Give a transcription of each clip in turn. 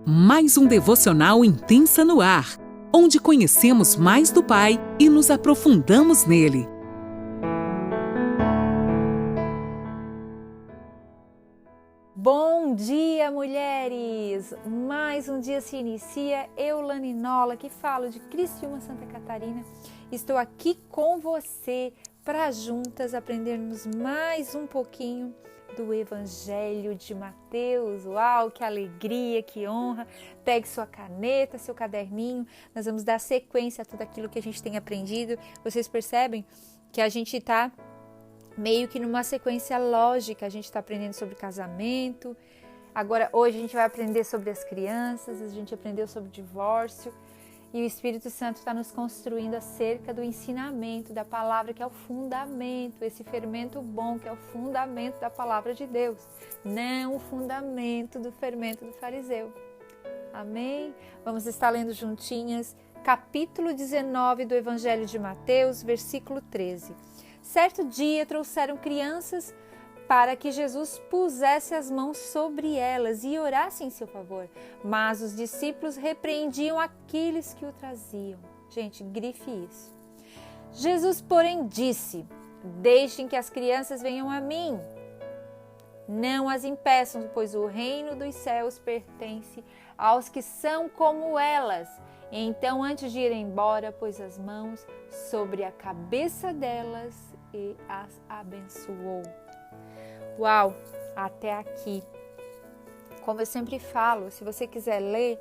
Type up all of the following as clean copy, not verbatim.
Mais um devocional Intensa no Ar, onde conhecemos mais do Pai e nos aprofundamos nele. Bom dia, mulheres! Mais um dia se inicia. Eu, Laninola, que falo de Criciúma, Santa Catarina, estou aqui com você para juntas aprendermos mais um pouquinho do Evangelho de Mateus. Uau, que alegria, que honra! Pegue sua caneta, seu caderninho, nós vamos dar sequência a tudo aquilo que a gente tem aprendido. Vocês percebem que a gente está meio que numa sequência lógica. A gente está aprendendo sobre casamento, agora hoje a gente vai aprender sobre as crianças, a gente aprendeu sobre divórcio, e o Espírito Santo está nos construindo acerca do ensinamento da palavra, que é o fundamento, esse fermento bom, que é o fundamento da palavra de Deus, não o fundamento do fermento do fariseu. Amém? Vamos estar lendo juntinhas capítulo 19 do Evangelho de Mateus, versículo 13. Certo dia trouxeram crianças para que Jesus pusesse as mãos sobre elas e orasse em seu favor. Mas os discípulos repreendiam aqueles que o traziam. Gente, grife isso. Jesus, porém, disse: deixem que as crianças venham a mim. Não as impeçam, pois o reino dos céus pertence aos que são como elas. Então, antes de ir embora, pôs as mãos sobre a cabeça delas e as abençoou. Uau, até aqui. Como eu sempre falo, se você quiser ler,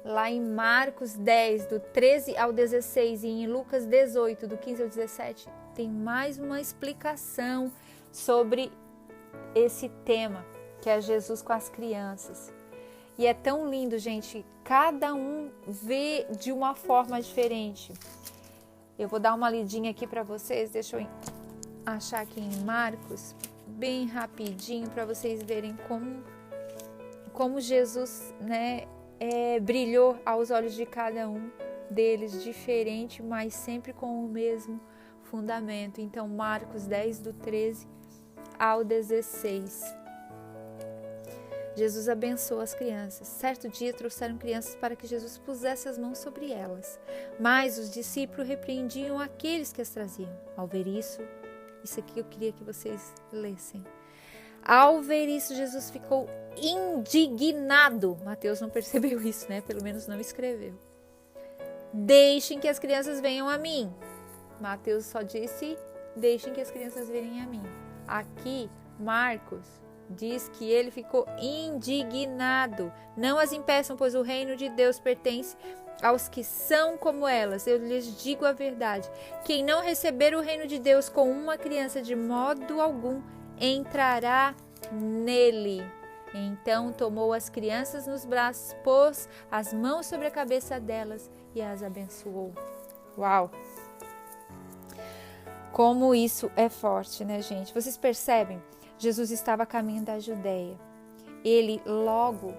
lá em Marcos 10, do 13 ao 16 e em Lucas 18, do 15 ao 17, tem mais uma explicação sobre esse tema, que é Jesus com as crianças. E é tão lindo, gente, cada um vê de uma forma diferente. Eu vou dar uma lidinha aqui para vocês, deixa eu achar aqui em Marcos, bem rapidinho, para vocês verem como Jesus, brilhou aos olhos de cada um deles, diferente, mas sempre com o mesmo fundamento. Então, Marcos 10, do 13 ao 16. Jesus abençoou as crianças. Certo dia trouxeram crianças para que Jesus pusesse as mãos sobre elas. Mas os discípulos repreendiam aqueles que as traziam. Ao ver isso aqui eu queria que vocês lessem. Ao ver isso, Jesus ficou indignado. Mateus não percebeu isso, Pelo menos não escreveu. Deixem que as crianças venham a mim. Mateus só disse: deixem que as crianças venham a mim. Aqui, Marcos diz que ele ficou indignado. Não as impeçam, pois o reino de Deus pertence aos que são como elas. Eu lhes digo a verdade: quem não receber o reino de Deus com uma criança, de modo algum entrará nele. Então tomou as crianças nos braços, pôs as mãos sobre a cabeça delas e as abençoou. Uau! Como isso é forte, gente? Vocês percebem? Jesus estava a caminho da Judeia. Ele logo,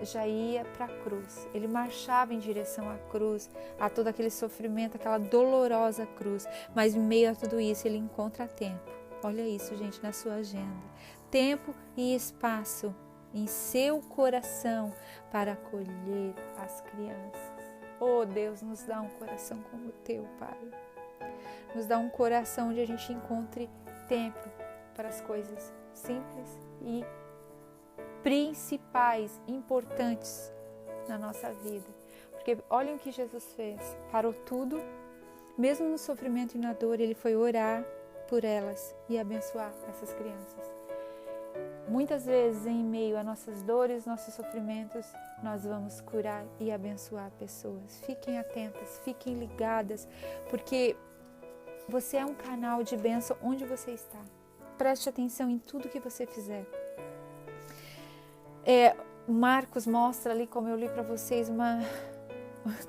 já ia para a cruz. Ele marchava em direção à cruz, a todo aquele sofrimento, aquela dolorosa cruz. Mas em meio a tudo isso, ele encontra tempo. Olha isso, gente, na sua agenda. Tempo e espaço em seu coração para acolher as crianças. Oh, Deus, nos dá um coração como o teu, Pai. Nos dá um coração onde a gente encontre tempo para as coisas simples e principais, importantes na nossa vida. Porque olhem o que Jesus fez. Parou tudo, mesmo no sofrimento e na dor, ele foi orar por elas e abençoar essas crianças. Muitas vezes, em meio a nossas dores, nossos sofrimentos, nós vamos curar e abençoar pessoas. Fiquem atentas, fiquem ligadas, porque você é um canal de bênção onde você está. Preste atenção em tudo que você fizer. Marcos mostra ali, como eu li para vocês,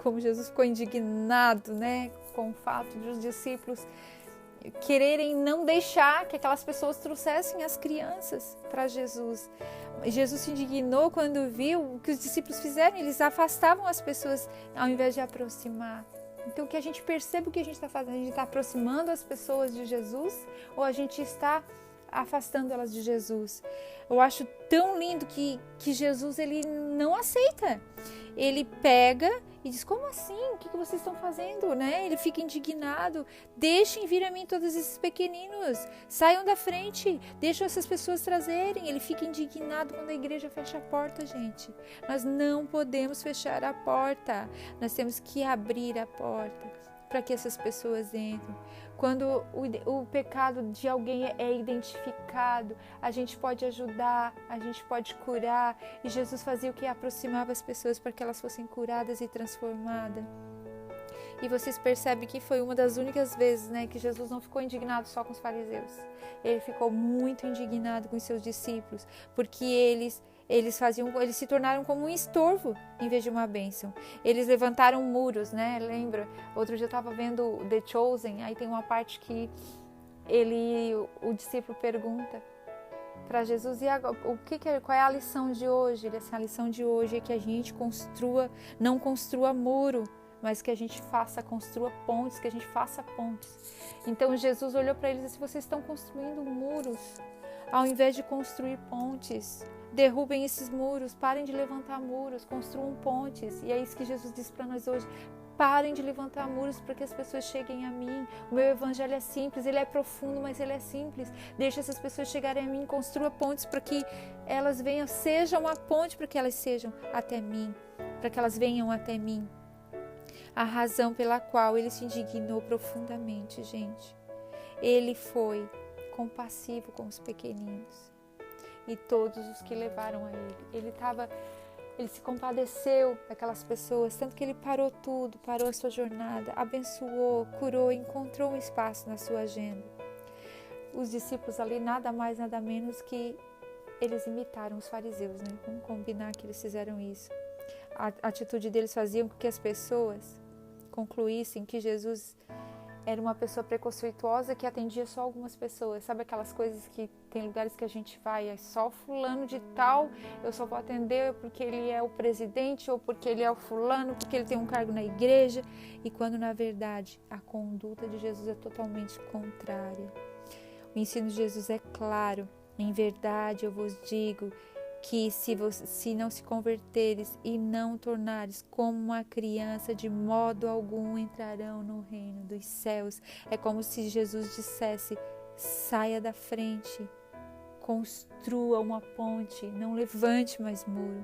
como Jesus ficou indignado, com o fato de os discípulos quererem não deixar que aquelas pessoas trouxessem as crianças para Jesus. Jesus se indignou quando viu o que os discípulos fizeram. Eles afastavam as pessoas ao invés de aproximar. Então, que a gente perceba o que a gente está fazendo. A gente está aproximando as pessoas de Jesus ou a gente está afastando elas de Jesus. Eu acho tão lindo que Jesus, ele não aceita. Ele pega e diz, como assim? O que vocês estão fazendo? Né? Ele fica indignado. Deixem vir a mim todos esses pequeninos. Saiam da frente. Deixem essas pessoas trazerem. Ele fica indignado quando a igreja fecha a porta, gente. Nós não podemos fechar a porta. Nós temos que abrir a porta para que essas pessoas entrem. Quando o pecado de alguém é identificado, a gente pode ajudar, a gente pode curar. E Jesus fazia o que? Aproximava as pessoas para que elas fossem curadas e transformadas. E vocês percebem que foi uma das únicas vezes, né, que Jesus não ficou indignado só com os fariseus. Ele ficou muito indignado com os seus discípulos, porque eles se tornaram como um estorvo em vez de uma bênção. Eles levantaram muros, né? Lembra? Outro dia eu estava vendo The Chosen, aí tem uma parte que o discípulo pergunta para Jesus, e agora, qual é a lição de hoje? A lição de hoje é que a gente não construa muro, mas que a gente construa pontes, que a gente faça pontes. Então Jesus olhou para eles e disse, vocês estão construindo muros, ao invés de construir pontes. Derrubem esses muros, parem de levantar muros, construam pontes. E é isso que Jesus disse para nós hoje. Parem de levantar muros para que as pessoas cheguem a mim. O meu evangelho é simples, ele é profundo, mas ele é simples. Deixa essas pessoas chegarem a mim, construa pontes para que elas venham, seja uma ponte para que elas sejam até mim, para que elas venham até mim. A razão pela qual ele se indignou profundamente, gente. Ele foi compassivo com os pequeninos e todos os que levaram a ele. Ele se compadeceu daquelas pessoas, tanto que ele parou tudo, parou a sua jornada, abençoou, curou, encontrou um espaço na sua agenda. Os discípulos ali, nada mais, nada menos que eles imitaram os fariseus, né? Vamos combinar que eles fizeram isso. A atitude deles fazia com que as pessoas concluíssem que Jesus era uma pessoa preconceituosa que atendia só algumas pessoas. Sabe aquelas coisas que tem lugares que a gente vai, é só fulano de tal, eu só vou atender porque ele é o presidente, ou porque ele é o fulano, porque ele tem um cargo na igreja. E quando, na verdade, a conduta de Jesus é totalmente contrária. O ensino de Jesus é claro. Em verdade, eu vos digo que se não se converteres e não tornares como uma criança, de modo algum entrarão no reino dos céus. É como se Jesus dissesse, saia da frente, construa uma ponte, não levante mais muro.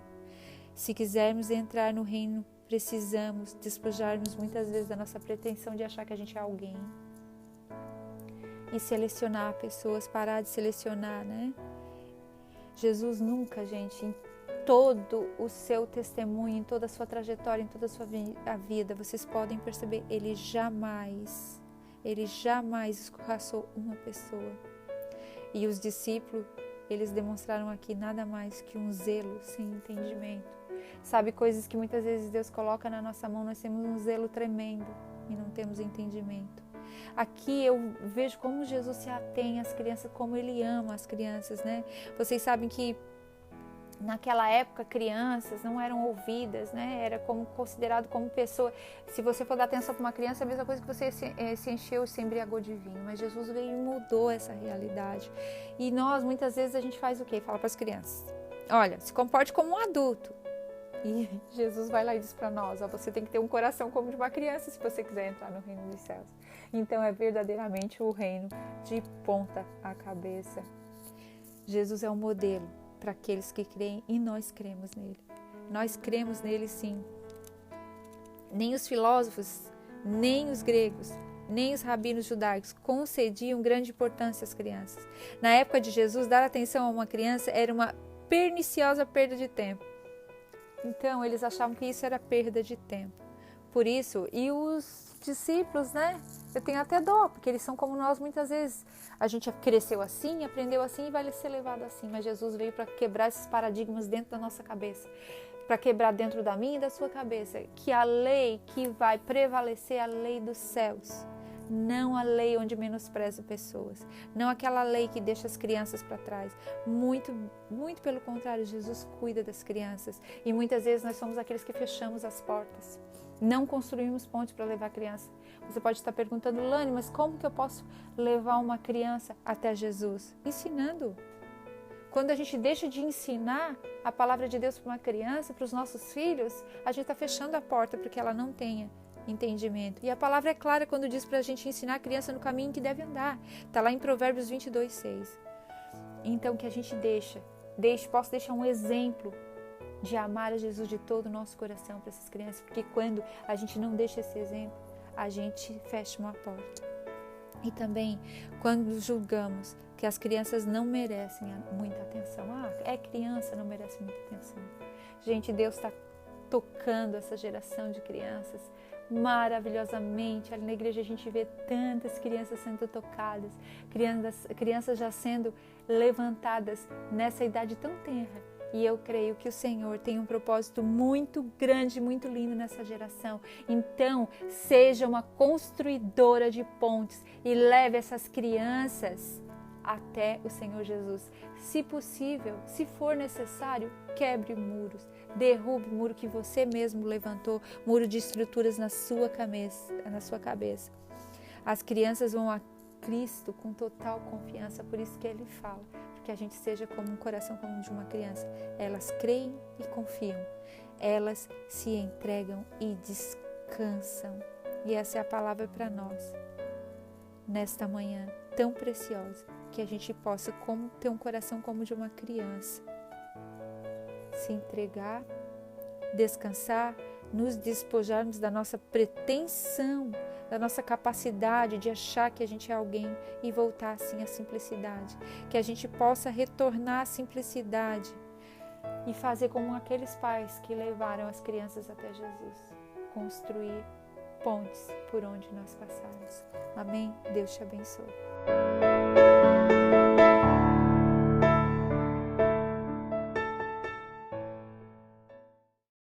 Se quisermos entrar no reino, precisamos despojar-nos muitas vezes da nossa pretensão de achar que a gente é alguém. E selecionar pessoas, parar de selecionar, né? Jesus nunca, gente, em todo o seu testemunho, em toda a sua trajetória, em toda a sua vida, vocês podem perceber, ele jamais escorraçou uma pessoa. E os discípulos, eles demonstraram aqui nada mais que um zelo sem entendimento. Sabe, coisas que muitas vezes Deus coloca na nossa mão, nós temos um zelo tremendo e não temos entendimento. Aqui eu vejo como Jesus se atém às crianças, como ele ama as crianças, né? Vocês sabem que naquela época crianças não eram ouvidas, né? Era considerado como pessoa. Se você for dar atenção para uma criança, é a mesma coisa que você se encheu e se embriagou de vinho. Mas Jesus veio e mudou essa realidade. E nós, muitas vezes, a gente faz o quê? Fala para as crianças, olha, se comporte como um adulto. E Jesus vai lá e diz para nós, ó, você tem que ter um coração como de uma criança se você quiser entrar no reino dos céus. Então é verdadeiramente o reino de ponta a cabeça. Jesus é um modelo para aqueles que creem e nós cremos nele. Nós cremos nele, sim. Nem os filósofos, nem os gregos, nem os rabinos judaicos concediam grande importância às crianças. Na época de Jesus, dar atenção a uma criança era uma perniciosa perda de tempo. Então, eles achavam que isso era perda de tempo. Por isso, e os discípulos, né? Eu tenho até dó, porque eles são como nós muitas vezes. A gente cresceu assim, aprendeu assim e vai ser levado assim. Mas Jesus veio para quebrar esses paradigmas dentro da nossa cabeça. Para quebrar dentro da minha e da sua cabeça. Que a lei que vai prevalecer é a lei dos céus. Não a lei onde menospreza pessoas. Não aquela lei que deixa as crianças para trás. Muito, muito pelo contrário, Jesus cuida das crianças. E muitas vezes nós somos aqueles que fechamos as portas. Não construímos pontes para levar a criança. Você pode estar perguntando, Lani, mas como que eu posso levar uma criança até Jesus? Ensinando. Quando a gente deixa de ensinar a palavra de Deus para uma criança, para os nossos filhos, a gente está fechando a porta para que ela não tenha entendimento. E a palavra é clara quando diz para a gente ensinar a criança no caminho que deve andar. Está lá em Provérbios 22:6. Então que a gente posso deixar um exemplo de amar a Jesus de todo o nosso coração para essas crianças, porque quando a gente não deixa esse exemplo, a gente fecha uma porta. E também quando julgamos que as crianças não merecem muita atenção. É criança, não merece muita atenção. Gente, Deus está tocando essa geração de crianças maravilhosamente. Ali na igreja a gente vê tantas crianças sendo tocadas, crianças já sendo levantadas nessa idade tão tenra. E eu creio que o Senhor tem um propósito muito grande, muito lindo nessa geração. Então, seja uma construidora de pontes e leve essas crianças até o Senhor Jesus. Se possível, se for necessário, quebre muros, derrube o muro que você mesmo levantou, muro de estruturas na sua cabeça. As crianças vão a Cristo com total confiança, por isso que Ele fala, que a gente seja como um coração como de uma criança. Elas creem e confiam, elas se entregam e descansam. E essa é a palavra para nós, nesta manhã tão preciosa, que a gente possa ter um coração como de uma criança, se entregar, descansar, nos despojarmos da nossa pretensão, da nossa capacidade de achar que a gente é alguém e voltar assim à simplicidade. Que a gente possa retornar à simplicidade e fazer como aqueles pais que levaram as crianças até Jesus. Construir pontes por onde nós passarmos. Amém? Deus te abençoe.